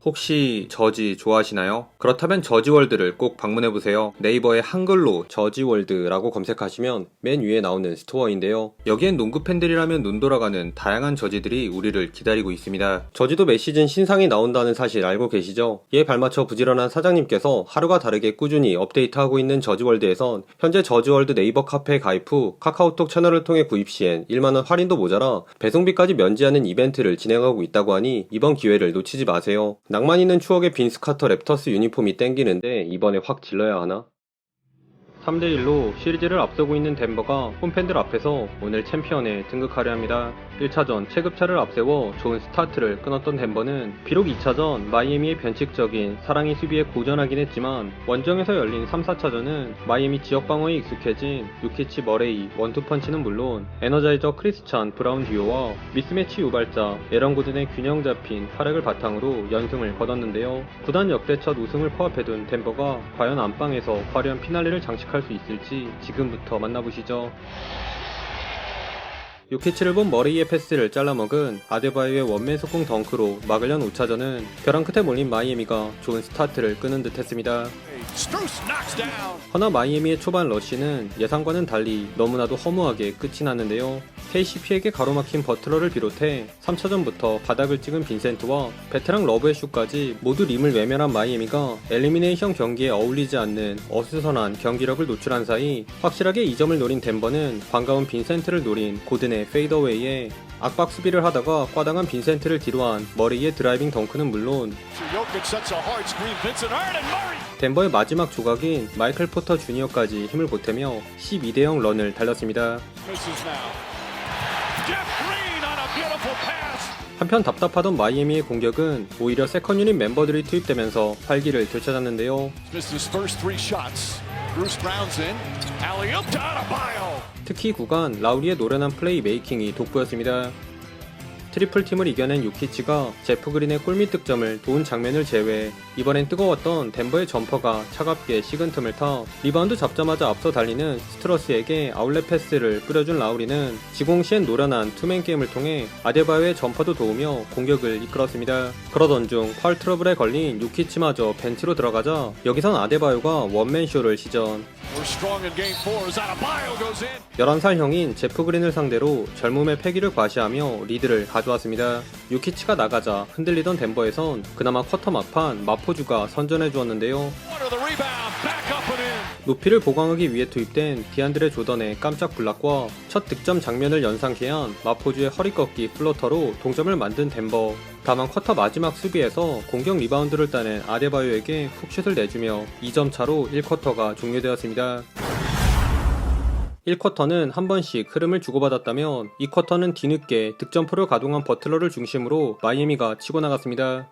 혹시 저지 좋아하시나요? 그렇다면 저지월드를 꼭 방문해보세요. 네이버에 한글로 저지월드라고 검색하시면 맨 위에 나오는 스토어인데요. 여기엔 농구 팬들이라면 눈 돌아가는 다양한 저지들이 우리를 기다리고 있습니다. 저지도 매 시즌 신상이 나온다는 사실 알고 계시죠? 이에 발맞춰 부지런한 사장님께서 하루가 다르게 꾸준히 업데이트하고 있는 저지월드에선 현재 저지월드 네이버 카페에 가입 후 카카오톡 채널을 통해 구입 시엔 1만원 할인도 모자라 배송비까지 면제하는 이벤트를 진행하고 있다고 하니 이번 기회를 놓치지 마세요. 낭만 있는 추억의 빈스 카터 랩터스 유니폼이 땡기는데 이번에 확 질러야 하나? 3대1로 시리즈를 앞서고 있는 덴버가 홈팬들 앞에서 오늘 챔피언에 등극하려 합니다. 1차전 체급차를 앞세워 좋은 스타트를 끊었던 덴버는 비록 2차전 마이애미의 변칙적인 사랑의 수비에 고전하긴 했지만 원정에서 열린 3, 4차전은 마이애미 지역 방어에 익숙해진 유키치 머레이 원투펀치는 물론 에너자이저 크리스찬 브라운 듀오와 미스매치 유발자 에런 고든의 균형 잡힌 활약을 바탕으로 연승을 거뒀는데요. 구단 역대 첫 우승을 코앞해둔 덴버가 과연 안방에서 화려한 피날레를 장식할 수 있을지 지금부터 만나보시죠. 요키치를 본 머레이의 패스를 잘라먹은 아데바요의 원맨 속공 덩크로 막으려는 5차전은 벼랑 끝에 몰린 마이애미가 좋은 스타트를 끄는 듯 했습니다. 허나 마이애미의 초반 러쉬는 예상과는 달리 너무나도 허무하게 끝이 났는데요. KCP에게 가로막힌 버틀러를 비롯해 3차전부터 바닥을 찍은 빈센트와 베테랑 러브의 슛까지 모두 림을 외면한 마이애미가 엘리미네이션 경기에 어울리지 않는 어수선한 경기력을 노출한 사이 확실하게 2점을 노린 덴버는 반가운 빈센트를 노린 고든의 페이더웨이에 악박 수비를 하다가 과당한 빈센트를 뒤로한 머레이의 드라이빙 덩크는 물론 덴버의 마지막 조각인 마이클 포터 주니어까지 힘을 보태며 12대0 런을 달렸습니다. 한편 답답하던 마이애미의 공격은 오히려 세컨 유닛 멤버들이 투입되면서 활기를 되찾았는데요. 특히 구간 라우리의 노련한 플레이 메이킹이 돋보였습니다. 트리플 팀을 이겨낸 요키치가 제프 그린의 골밑 득점을 도운 장면을 제외 이번엔 뜨거웠던 덴버의 점퍼가 차갑게 식은 틈을 타 리바운드 잡자마자 앞서 달리는 스트러스에게 아웃렛 패스를 뿌려준 라우리는 지공 시엔 노련한 투맨 게임을 통해 아데바요의 점퍼도 도우며 공격을 이끌었습니다. 그러던 중 파울 트러블에 걸린 요키치마저 벤치로 들어가자 여기선 아데바요가 원맨쇼를 시전. 11살 형인 제프 그린을 상대로 젊음의 패기를 과시하며 리드를 가져왔습니다. 요키치가 나가자 흔들리던 덴버에선 그나마 쿼터 막판 마포주가 선전해주었는데요. 높이를 보강하기 위해 투입된 디안드레 조던의 깜짝 블락과 첫 득점 장면을 연상케 한 마포주의 허리꺾기 플로터로 동점을 만든 덴버. 다만 쿼터 마지막 수비에서 공격 리바운드를 따낸 아데바요에게 훅슛을 내주며 2점 차로 1쿼터가 종료되었습니다. 1쿼터는 한 번씩 흐름을 주고받았다면 2쿼터는 뒤늦게 득점포를 가동한 버틀러를 중심으로 마이애미가 치고 나갔습니다.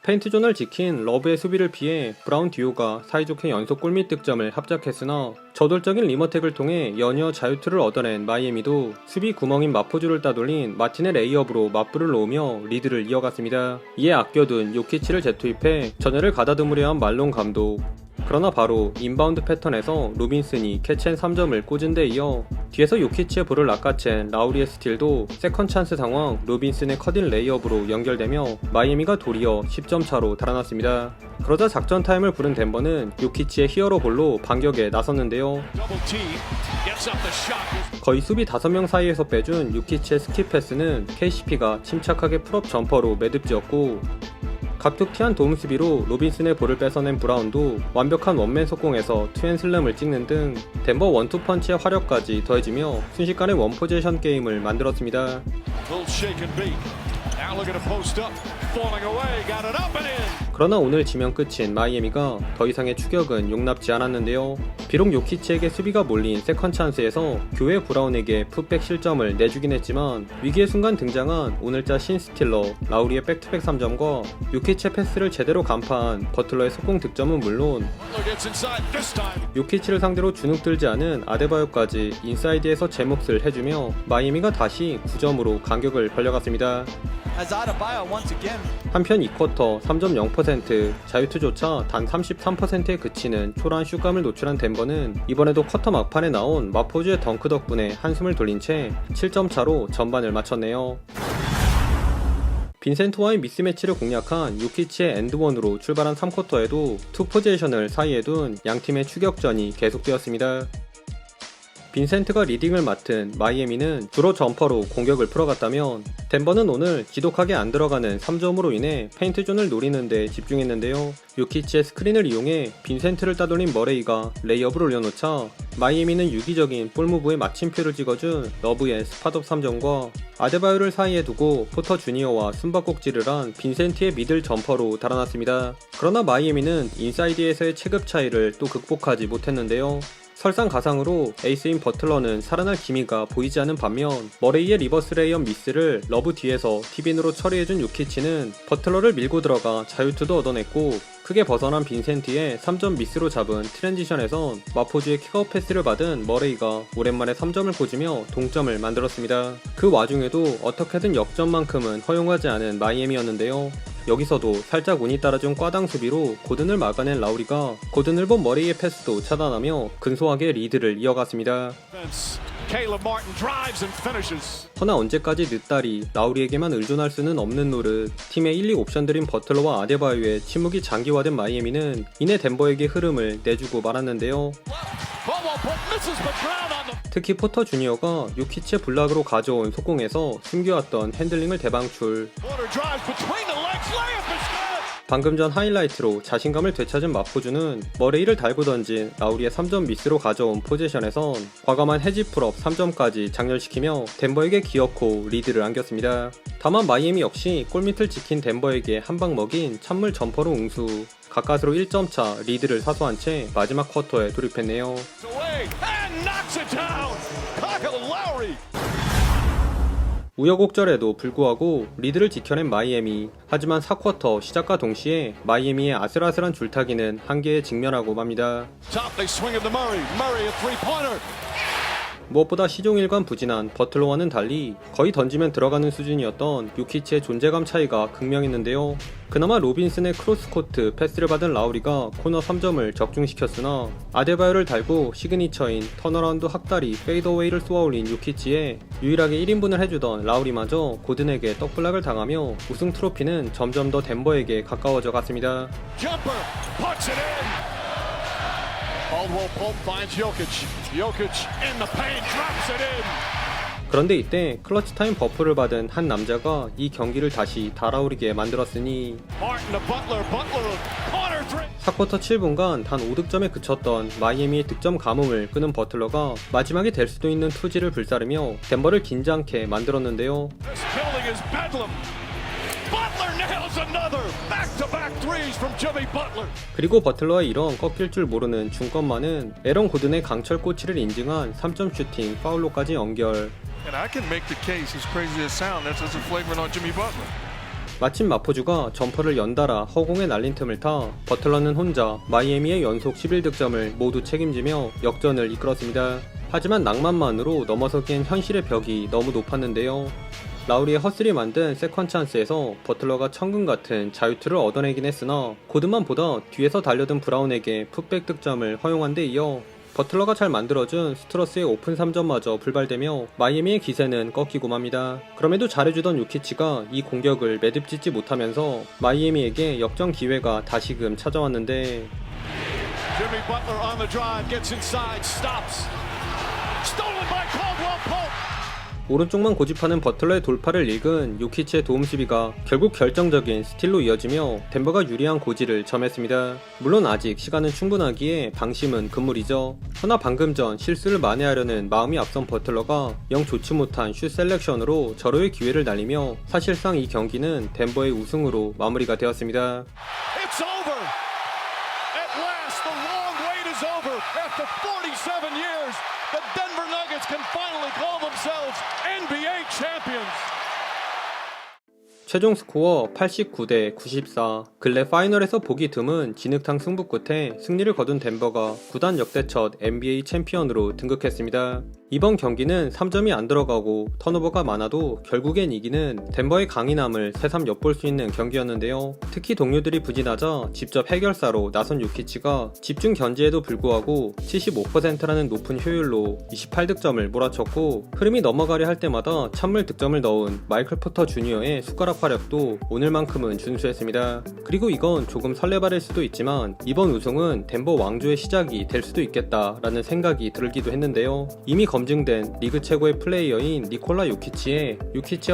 페인트존을 지킨 러브의 수비를 피해 브라운 듀오가 사이좋게 연속 골밑 득점을 합작했으나 저돌적인 리머텍을 통해 연이어 자유투를 얻어낸 마이애미도 수비 구멍인 마포주를 따돌린 마틴의 레이업으로 맞불을 놓으며 리드를 이어갔습니다. 이에 아껴둔 요키치를 재투입해 전열을 가다듬으려 한 말론 감독. 그러나 바로 인바운드 패턴에서 로빈슨이 캐치앤 3점을 꽂은 데 이어 뒤에서 요키치의 볼을 낚아챈 라우리의 스틸도 세컨 찬스 상황 로빈슨의 컷인 레이업으로 연결되며 마이애미가 도리어 10점 차로 달아났습니다. 그러자 작전 타임을 부른 덴버는 요키치의 히어로 볼로 반격에 나섰는데요. 거의 수비 5명 사이에서 빼준 요키치의 스킵 패스는 KCP가 침착하게 풀업 점퍼로 매듭지었고 각툭튀한 도움 수비로 로빈슨의 볼을 뺏어낸 브라운도 완벽한 원맨 속공에서 투앤슬램을 찍는 등 덴버 원투펀치의 화력까지 더해지며 순식간에 원포지션 게임을 만들었습니다. 그러나 오늘 지면 끝인 마이애미가 더 이상의 추격은 용납지 않았는데요. 비록 요키치에게 수비가 몰린 세컨 찬스에서 교회 브라운에게 풋백 실점을 내주긴 했지만 위기의 순간 등장한 오늘자 신스틸러 라우리의 백투백 3점과 요키치의 패스를 제대로 간파한 버틀러의 속공 득점은 물론 요키치를 상대로 주눅들지 않은 아데바요까지 인사이드에서 제 몫을 해주며 마이애미가 다시 9점으로 간격을 벌려갔습니다. 한편 2쿼터 3.0% 자유투조차 단 33%에 그치는 초라한 슛감을 노출한 덴버는 이번에도 쿼터 막판에 나온 마포주의 덩크 덕분에 한숨을 돌린 채 7점 차로 전반을 마쳤네요. 빈센트와의 미스매치를 공략한 요키치의 엔드원으로 출발한 3쿼터에도 투 포지션을 사이에 둔 양팀의 추격전이 계속되었습니다. 빈센트가 리딩을 맡은 마이애미는 주로 점퍼로 공격을 풀어갔다면 덴버는 오늘 지독하게 안 들어가는 3점으로 인해 페인트존을 노리는 데 집중했는데요. 요키치의 스크린을 이용해 빈센트를 따돌린 머레이가 레이업을 올려놓자 마이애미는 유기적인 볼무브에 마침표를 찍어준 러브의 스팟업 3점과 아데바요를 사이에 두고 포터 주니어와 숨바꼭질을 한 빈센트의 미들 점퍼로 달아났습니다. 그러나 마이애미는 인사이드에서의 체급 차이를 또 극복하지 못했는데요. 설상가상으로 에이스인 버틀러는 살아날 기미가 보이지 않은 반면 머레이의 리버스 레이업 미스를 러브 뒤에서 팁인으로 처리해준 요키치는 버틀러를 밀고 들어가 자유투도 얻어냈고 크게 벗어난 빈센트의 3점 미스로 잡은 트랜지션에선 마포주의 킥아웃 패스를 받은 머레이가 오랜만에 3점을 꽂으며 동점을 만들었습니다. 그 와중에도 어떻게든 역전만큼은 허용하지 않은 마이애미였는데요. 여기서도 살짝 운이 따라준 꽈당 수비로 고든을 막아낸 라우리가 고든을 본 머레이의 패스도 차단하며 근소하게 리드를 이어갔습니다. 허나 언제까지 늦다리 라우리에게만 의존할 수는 없는 노릇. 팀의 1, 2 옵션들인 버틀러와 아데바요의 침묵이 장기화된 마이애미는 이내 덴버에게 흐름을 내주고 말았는데요. 특히 포터 주니어가 요키치의 블락으로 가져온 속공에서 숨겨왔던 핸들링을 대방출. 방금 전 하이라이트로 자신감을 되찾은 마포주는 머레이를 달고 던진 라우리의 3점 미스로 가져온 포지션에선 과감한 해지 풀업 3점까지 장렬시키며 덴버에게 기어코 리드를 안겼습니다. 다만 마이애미 역시 골밑을 지킨 덴버에게 한방 먹인 찬물 점퍼로 응수. 가까스로 1점차 리드를 사수한 채 마지막 쿼터에 돌입했네요. 우여곡절에도 불구하고 리드를 지켜낸 마이애미. 하지만 4쿼터 시작과 동시에 마이애미의 아슬아슬한 줄타기는 한계에 직면하고 맙니다. 무엇보다 시종일관 부진한 버틀러와는 달리 거의 던지면 들어가는 수준이었던 요키치의 존재감 차이가 극명했는데요. 그나마 로빈슨의 크로스코트 패스를 받은 라우리가 코너 3점을 적중시켰으나 아데바요를 달고 시그니처인 턴어라운드 학다리 페이더웨이를 쏘아올린 요키치에 유일하게 1인분을 해주던 라우리마저 고든에게 떡블락을 당하며 우승 트로피는 점점 더 덴버에게 가까워져 갔습니다. 그런데 이때 클러치 타임 버프를 받은 한 남자가 이 경기를 다시 달아오르게 만들었으니 4쿼터 7분간 단 5득점에 그쳤던 마이애미의 득점 가뭄을 끄는 버틀러가 마지막에 될 수도 있는 투지를 불사르며 덴버를 긴장케 만들었는데요. 그리고 버틀러의 이런 꺾일 줄 모르는 중권만은 에런 고든의 강철 꼬치를 인증한 3점 슈팅 파울로까지 연결. 마침 마포주가 점퍼를 연달아 허공에 날린 틈을 타 버틀러는 혼자 마이애미의 연속 11득점을 모두 책임지며 역전을 이끌었습니다. 하지만 낭만만으로 넘어서기엔 현실의 벽이 너무 높았는데요. 라우리의 허슬이 만든 세컨 찬스에서 버틀러가 천금 같은 자유투를 얻어내긴 했으나 고든만 보다 뒤에서 달려든 브라운에게 풋백 득점을 허용한 데 이어 버틀러가 잘 만들어준 스트러스의 오픈 3점마저 불발되며 마이애미의 기세는 꺾이고 맙니다. 그럼에도 잘해주던 요키치가 이 공격을 매듭짓지 못하면서 마이애미에게 역전 기회가 다시금 찾아왔는데 오른쪽만 고집하는 버틀러의 돌파를 읽은 요키치의 도움 수비가 결국 결정적인 스틸로 이어지며 덴버가 유리한 고지를 점했습니다. 물론 아직 시간은 충분하기에 방심은 금물이죠. 허나 방금 전 실수를 만회하려는 마음이 앞선 버틀러가 영 좋지 못한 슛 셀렉션으로 절호의 기회를 날리며 사실상 이 경기는 덴버의 우승으로 마무리가 되었습니다. After 47 years, the Denver Nuggets can finally call themselves NBA champions. 최종 스코어 89대 94. 근래 파이널에서 보기 드문 진흙탕 승부 끝에 승리를 거둔 덴버가 구단 역대 첫 NBA 챔피언으로 등극했습니다. 이번 경기는 3점이 안 들어가고 턴오버가 많아도 결국엔 이기는 덴버의 강인함을 새삼 엿볼 수 있는 경기였는데요. 특히 동료들이 부진하자 직접 해결사로 나선 요키치가 집중 견제에도 불구하고 75%라는 높은 효율로 28득점을 몰아쳤고, 흐름이 넘어가려 할 때마다 찬물 득점을 넣은 마이클 포터 주니어의 숟가락 활약도 오늘만큼은 준수했습니다. 그리고 이건 조금 설레발일 수도 있지만 이번 우승은 덴버 왕조의 시작이 될 수도 있겠다라는 생각이 들기도 했는데요. 이미 검증된 리그 최고의 플레이어인 니콜라 요키치의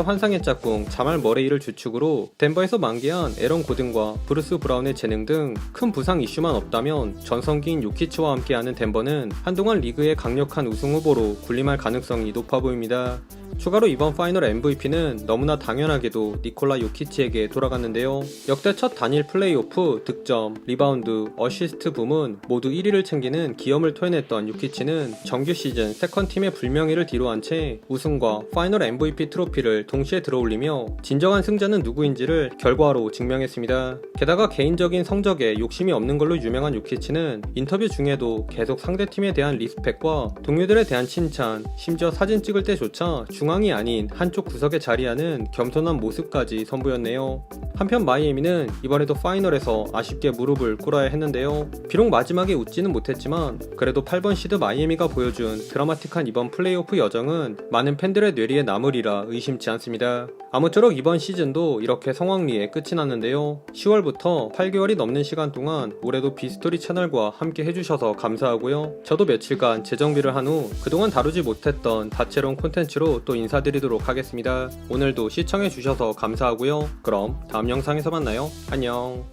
환상의 짝꿍 자말 머레이를 주축으로 덴버에서 만개한 에런 고든과 브루스 브라운의 재능 등 큰 부상 이슈만 없다면 전성기인 요키치와 함께하는 덴버는 한동안 리그의 강력한 우승 후보로 군림할 가능성이 높아 보입니다. 추가로 이번 파이널 MVP는 너무나 당연하게도 니콜라 요키치에게 돌아갔는데요. 역대 첫 단일 플레이오프, 득점, 리바운드, 어시스트 부문 모두 1위를 챙기는 기염을 토해냈던 요키치는 정규 시즌 세컨팀의 불명예를 뒤로한 채 우승과 파이널 MVP 트로피를 동시에 들어올리며 진정한 승자는 누구인지를 결과로 증명했습니다. 게다가 개인적인 성적에 욕심이 없는 걸로 유명한 요키치는 인터뷰 중에도 계속 상대팀에 대한 리스펙과 동료들에 대한 칭찬, 심지어 사진 찍을 때조차 중앙이 아닌 한쪽 구석에 자리하는 겸손한 모습까지 선보였네요. 한편 마이애미는 이번에도 파이널에서 아쉽게 무릎을 꿇어야 했는데요. 비록 마지막에 웃지는 못했지만 그래도 8번 시드 마이애미가 보여준 드라마틱한 이번 플레이오프 여정은 많은 팬들의 뇌리에 남으리라 의심치 않습니다. 아무쪼록 이번 시즌도 이렇게 성황리에 끝이 났는데요. 10월부터 8개월이 넘는 시간 동안 올해도 비스토리 채널과 함께 해주셔서 감사하고요. 저도 며칠간 재정비를 한 후 그동안 다루지 못했던 다채로운 콘텐츠로 또 인사드리도록 하겠습니다. 오늘도 시청해주셔서 감사하고요. 그럼 다음 영상에서 만나요. 안녕.